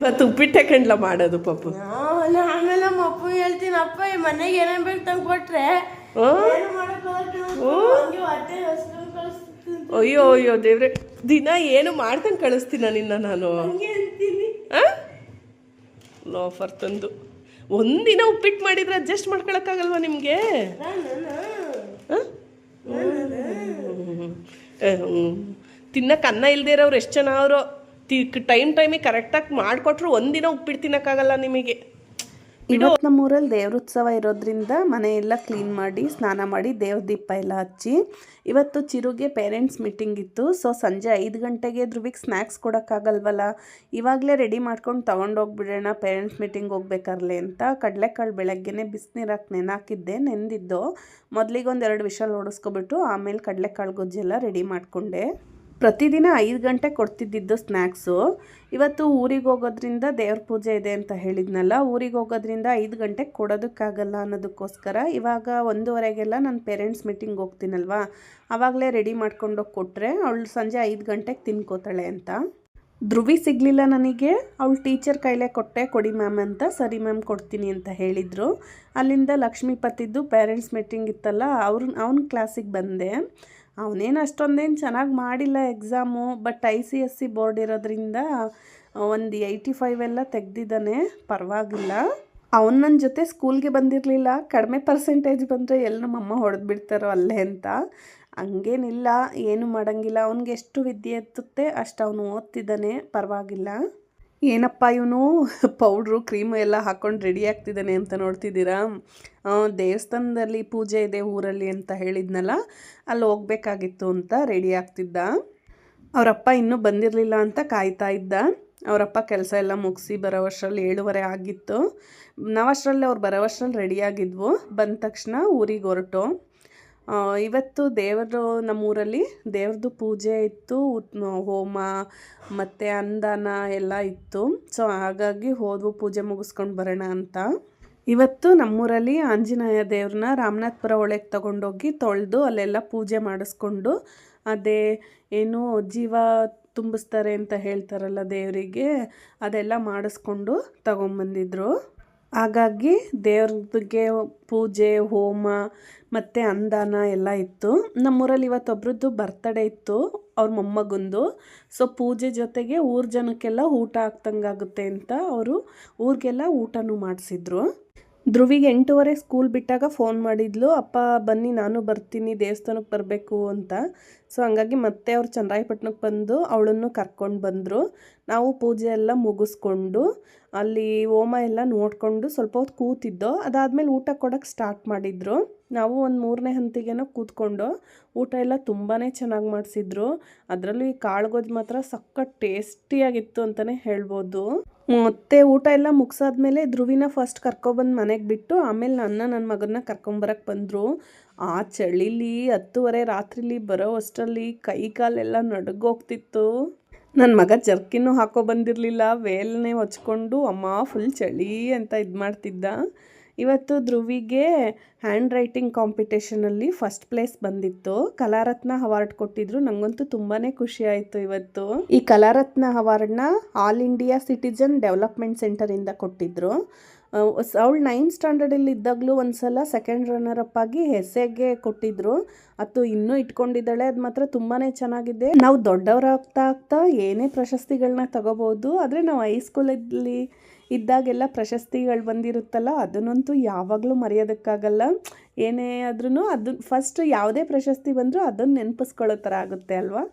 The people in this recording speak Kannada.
ಇವತ್ತು ಉಪ್ಪಿಟ್ಟೆ ಕಂಡ್ಲ ಮಾಡೋದು ಪಪ್ಪು. ಆಮೇಲೆ ನಮ್ಮ ಅಪ್ಪ ಹೇಳ್ತೀನಿ, ಅಪ್ಪ ಈ ಮನೆಗೆ ಏನೇನು ಬೇಕು ತಂದು ಕೊಟ್ರೆ ಅಯ್ಯೋ ಅಯ್ಯೋ ದೇವ್ರೆ, ದಿನ ಏನು ಮಾಡ್ಕೊಂಡು ಕಳಿಸ್ತೀನ ನಿನ್ನ ನಾನು. ಲೋಫರ್ ತಂದು ಒಂದಿನ ಉಪ್ಪಿಟ್ಟು ಮಾಡಿದ್ರೆ ಅಡ್ಜಸ್ಟ್ ಮಾಡ್ಕೊಳಕ್ಕಾಗಲ್ವಾ ನಿಮಗೆ? ತಿನ್ನಕ್ಕೆ ಅನ್ನ ಇಲ್ಲದೆ ಇರೋರು ಎಷ್ಟು ಜನ ಅವರು. ಟೈಮಿಗೆ ಕರೆಕ್ಟಾಗಿ ಮಾಡಿಕೊಟ್ರು ಒಂದಿನ ಉಪ್ಪಿಟ್ಟು ತಿನ್ನೋಕ್ಕಾಗಲ್ಲ ನಿಮಗೆ. ಇವತ್ತು ನಮ್ಮೂರಲ್ಲಿ ದೇವ್ರೋತ್ಸವ ಇರೋದ್ರಿಂದ ಮನೆಯೆಲ್ಲ ಕ್ಲೀನ್ ಮಾಡಿ ಸ್ನಾನ ಮಾಡಿ ದೇವ್ರ ದೀಪ ಎಲ್ಲ ಹಚ್ಚಿ, ಇವತ್ತು ಚಿರುಗೆ ಪೇರೆಂಟ್ಸ್ ಮೀಟಿಂಗ್ ಇತ್ತು. ಸೊ ಸಂಜೆ 5 ಗಂಟೆಗೆ ಧ್ರುವಿಗೆ ಸ್ನ್ಯಾಕ್ಸ್ ಕೊಡೋಕ್ಕಾಗಲ್ವಲ್ಲ, ಇವಾಗಲೇ ರೆಡಿ ಮಾಡ್ಕೊಂಡು ತೊಗೊಂಡೋಗ್ಬಿಡೋಣ ಪೇರೆಂಟ್ಸ್ ಮೀಟಿಂಗ್ ಹೋಗ್ಬೇಕಾರ್ಲೆ ಅಂತ ಕಡಲೆಕಾಳು ಬೆಳಗ್ಗೆನೇ ಬಿಸಿನೀರಾಕಿ ನೆನಾಕಿದ್ದೆ. ನೆಂದಿದ್ದು ಮೊದಲಿಗೆ 1-2 ವಿಷಲ್ ಓಡಿಸ್ಕೊಬಿಟ್ಟು ಆಮೇಲೆ ಕಡಲೆಕಾಳು ಗೊಜ್ಜೆಲ್ಲ ರೆಡಿ ಮಾಡಿಕೊಂಡೆ. ಪ್ರತಿದಿನ 5 ಗಂಟೆ ಕೊಡ್ತಿದ್ದಿದ್ದು ಸ್ನ್ಯಾಕ್ಸು. ಇವತ್ತು ಊರಿಗೆ ಹೋಗೋದ್ರಿಂದ ದೇವ್ರ ಪೂಜೆ ಇದೆ ಅಂತ ಹೇಳಿದ್ನಲ್ಲ, ಊರಿಗೆ ಹೋಗೋದ್ರಿಂದ 5 ಗಂಟೆಗೆ ಕೊಡೋದಕ್ಕಾಗಲ್ಲ ಅನ್ನೋದಕ್ಕೋಸ್ಕರ ಇವಾಗ 1:15ಗೆಲ್ಲ ನಾನು ಪೇರೆಂಟ್ಸ್ ಮೀಟಿಂಗ್ ಹೋಗ್ತೀನಲ್ವ, ಆವಾಗಲೇ ರೆಡಿ ಮಾಡ್ಕೊಂಡೋಗಿ ಕೊಟ್ಟರೆ ಅವಳು ಸಂಜೆ 5 ಗಂಟೆಗೆ ತಿನ್ಕೋತಾಳೆ ಅಂತ. ಧ್ರುವಿ ಸಿಗಲಿಲ್ಲ ನನಗೆ, ಅವಳು ಟೀಚರ್ ಕೈಲೇ ಕೊಡಿ ಮ್ಯಾಮ್ ಅಂತ. ಸರಿ ಮ್ಯಾಮ್ ಕೊಡ್ತೀನಿ ಅಂತ ಹೇಳಿದರು. ಅಲ್ಲಿಂದ ಲಕ್ಷ್ಮೀಪತಿದ್ದು ಪೇರೆಂಟ್ಸ್ ಮೀಟಿಂಗ್ ಇತ್ತಲ್ಲ, ಅವನ ಕ್ಲಾಸಿಗೆ ಬಂದೆ. ಅವನೇನು ಅಷ್ಟೊಂದೇನು ಚೆನ್ನಾಗಿ ಮಾಡಿಲ್ಲ ಎಕ್ಸಾಮು, ಬಟ್ ICSE ಬೋರ್ಡ್ ಇರೋದ್ರಿಂದ ಒಂದು 85 ಎಲ್ಲ ತೆಗ್ದಿದ್ದಾನೆ, ಪರವಾಗಿಲ್ಲ. ಅವನು ನನ್ನ ಜೊತೆ ಸ್ಕೂಲ್ಗೆ ಬಂದಿರಲಿಲ್ಲ, ಕಡಿಮೆ ಪರ್ಸೆಂಟೇಜ್ ಬಂದರೆ ಎಲ್ಲಿ ನಮ್ಮಮ್ಮ ಹೊಡೆದ್ಬಿಡ್ತಾರೋ ಅಲ್ಲೇ ಅಂತ. ಹಂಗೇನಿಲ್ಲ, ಏನು ಮಾಡೋಂಗಿಲ್ಲ. ಅವ್ನಿಗೆ ಎಷ್ಟು ವಿದ್ಯೆ ಎತ್ತುತ್ತೆ ಅಷ್ಟು ಅವನು ಓದ್ತಿದ್ದಾನೆ, ಪರವಾಗಿಲ್ಲ. ಏನಪ್ಪ ಇವನು ಪೌಡ್ರು ಕ್ರೀಮು ಎಲ್ಲ ಹಾಕ್ಕೊಂಡು ರೆಡಿ ಆಗ್ತಿದ್ದಾನೆ ಅಂತ ನೋಡ್ತಿದ್ದೀರಾ? ದೇವಸ್ಥಾನದಲ್ಲಿ ಪೂಜೆ ಇದೆ ಊರಲ್ಲಿ ಅಂತ ಹೇಳಿದ್ನಲ್ಲ, ಅಲ್ಲಿ ಹೋಗ್ಬೇಕಾಗಿತ್ತು ಅಂತ ರೆಡಿ ಆಗ್ತಿದ್ದ. ಅವರಪ್ಪ ಇನ್ನೂ ಬಂದಿರಲಿಲ್ಲ ಅಂತ ಕಾಯ್ತಾ ಇದ್ದ. ಅವರಪ್ಪ ಕೆಲಸ ಎಲ್ಲ ಮುಗಿಸಿ ಬರೋವಷ್ಟರಲ್ಲಿ 7:15 ಆಗಿತ್ತು. ನಾವಷ್ಟರಲ್ಲಿ ಅವ್ರು ಬರೋವಷ್ಟರಲ್ಲಿ ರೆಡಿಯಾಗಿದ್ವು. ಬಂದ ತಕ್ಷಣ ಊರಿಗೆ ಹೊರಟು. ಇವತ್ತು ದೇವರು ನಮ್ಮೂರಲ್ಲಿ ದೇವ್ರದ್ದು ಪೂಜೆ ಇತ್ತು, ಹೋಮ ಮತ್ತು ಅನ್ನದಾನ ಎಲ್ಲ ಇತ್ತು. ಸೊ ಹಾಗಾಗಿ ಹೋದ್ವು ಪೂಜೆ ಮುಗಿಸ್ಕೊಂಡು ಬರೋಣ ಅಂತ. ಇವತ್ತು ನಮ್ಮೂರಲ್ಲಿ ಆಂಜನೇಯ ದೇವ್ರನ್ನ ರಾಮನಾಥಪುರ ಒಳಗೆ ತೊಗೊಂಡೋಗಿ ತೊಳೆದು ಅಲ್ಲೆಲ್ಲ ಪೂಜೆ ಮಾಡಿಸ್ಕೊಂಡು, ಅದೇ ಏನು ಜೀವ ತುಂಬಿಸ್ತಾರೆ ಅಂತ ಹೇಳ್ತಾರಲ್ಲ ದೇವರಿಗೆ, ಅದೆಲ್ಲ ಮಾಡಿಸ್ಕೊಂಡು ತಗೊಂಬಂದಿದ್ರು. ಹಾಗಾಗಿ ದೇವ್ರಿಗೆ ಪೂಜೆ ಹೋಮ ಮತ್ತು ಅನ್ನದಾನ ಎಲ್ಲ ಇತ್ತು. ನಮ್ಮೂರಲ್ಲಿ ಇವತ್ತೊಬ್ರದ್ದು ಬರ್ತಡೇ ಇತ್ತು, ಅವ್ರ ಮೊಮ್ಮಗಂದು. ಸೊ ಪೂಜೆ ಜೊತೆಗೆ ಊರ ಜನಕ್ಕೆಲ್ಲ ಊಟ ಆಗ್ತಂಗಾಗುತ್ತೆ ಅಂತ ಅವರು ಊರಿಗೆಲ್ಲ ಊಟನೂ ಮಾಡಿಸಿದ್ರು. ಧ್ರುವಿಗೆ 8:15 ಸ್ಕೂಲ್ ಬಿಟ್ಟಾಗ ಫೋನ್ ಮಾಡಿದ್ಲು, ಅಪ್ಪ ಬನ್ನಿ ನಾನು ಬರ್ತೀನಿ ದೇವಸ್ಥಾನಕ್ಕೆ ಬರಬೇಕು ಅಂತ. ಸೊ ಹಂಗಾಗಿ ಮತ್ತೆ ಅವ್ರು ಚನ್ನರಾಯಪಟ್ಟಣಕ್ಕೆ ಬಂದು ಅವಳನ್ನು ಕರ್ಕೊಂಡು ಬಂದರು. ನಾವು ಪೂಜೆ ಎಲ್ಲ ಮುಗಿಸ್ಕೊಂಡು ಅಲ್ಲಿ ಹೋಮ ಎಲ್ಲ ನೋಡಿಕೊಂಡು ಸ್ವಲ್ಪ ಹೊತ್ತು ಕೂತಿದ್ದೋ. ಅದಾದಮೇಲೆ ಊಟ ಕೊಡೋಕ್ಕೆ ಸ್ಟಾರ್ಟ್ ಮಾಡಿದರು. ನಾವು ಒಂದು 3ನೇ ಹಂತಿಗೇನೋ ಕೂತ್ಕೊಂಡು ಊಟ ಎಲ್ಲ ತುಂಬಾ ಚೆನ್ನಾಗಿ ಮಾಡಿಸಿದ್ರು. ಅದರಲ್ಲೂ ಈ ಕಾಳುಗೊಜ್ಜು ಮಾತ್ರ ಸಖತ್ ಟೇಸ್ಟಿಯಾಗಿತ್ತು ಅಂತಲೇ ಹೇಳ್ಬೋದು. ಮತ್ತು ಊಟ ಎಲ್ಲ ಮುಗಿಸಾದ್ಮೇಲೆ ಧ್ರುವಿನ ಫಸ್ಟ್ ಕರ್ಕೊಬಂದು ಮನೆಗೆ ಬಿಟ್ಟು ಆಮೇಲೆ ನನ್ನ ಮಗನ್ನ ಕರ್ಕೊಂಬರಕ್ಕೆ ಬಂದರು. ಆ ಚಳಿಲಿ 10:30 ರಾತ್ರಿಲಿ ಬರೋ ಅಷ್ಟರಲ್ಲಿ ಕೈ ಕಾಲೆಲ್ಲ ನಡುಗೋಗ್ತಿತ್ತು. ನನ್ನ ಮಗ ಜರ್ಕಿನ್ನೂ ಬಂದಿರಲಿಲ್ಲ, ವೇಲ್ನೇ ಹೊಚ್ಕೊಂಡು ಅಮ್ಮ ಫುಲ್ ಚಳಿ ಅಂತ ಇದು ಮಾಡ್ತಿದ್ದ. ಇವತ್ತು ಧ್ರುವಿಗೆ ಹ್ಯಾಂಡ್ ರೈಟಿಂಗ್ ಕಾಂಪಿಟೇಷನಲ್ಲಿ ಫಸ್ಟ್ ಪ್ಲೇಸ್ ಬಂದಿತ್ತು. ಕಲಾರತ್ನ ಅವಾರ್ಡ್ ಕೊಟ್ಟಿದ್ರು. ನನಗಂತೂ ತುಂಬಾ ಖುಷಿ ಆಯಿತು ಇವತ್ತು. ಈ ಕಲಾರತ್ನ ಅವಾರ್ಡ್ನ ಆಲ್ ಇಂಡಿಯಾ ಸಿಟಿಜನ್ ಡೆವಲಪ್ಮೆಂಟ್ ಸೆಂಟರಿಂದ ಕೊಟ್ಟಿದ್ರು. ಅವಳು 9th ಸ್ಟ್ಯಾಂಡರ್ಡಲ್ಲಿ ಇದ್ದಾಗಲೂ ಒಂದು ಸಲ 2nd ರನ್ನರ್-ಅಪ್ ಆಗಿ ಎಸ್ಸೆಗೆ ಕೊಟ್ಟಿದ್ರು. ಅದು ಇನ್ನೂ ಇಟ್ಕೊಂಡಿದ್ದಾಳೆ. ಅದು ಮಾತ್ರ ತುಂಬಾ ಚೆನ್ನಾಗಿದೆ. ನಾವು ದೊಡ್ಡವರಾಗ್ತಾ ಏನೇ ಪ್ರಶಸ್ತಿಗಳನ್ನ ತಗೋಬೋದು, ಆದರೆ ನಾವು ಹೈಸ್ಕೂಲಲ್ಲಿ ಇದ್ದಾಗೆಲ್ಲ ಪ್ರಶಸ್ತಿಗಳು ಬಂದಿರುತ್ತಲ್ಲ, ಅದನ್ನಂತೂ ಯಾವಾಗಲೂ ಮರೆಯೋದಕ್ಕಾಗಲ್ಲ. ಏನೇ ಆದ್ರೂ ಅದು ಫಸ್ಟ್ ಯಾವುದೇ ಪ್ರಶಸ್ತಿ ಬಂದರೂ ಅದನ್ನು ನೆನಪಿಸ್ಕೊಳ್ಳೋ ಥರ ಆಗುತ್ತೆ ಅಲ್ವಾ?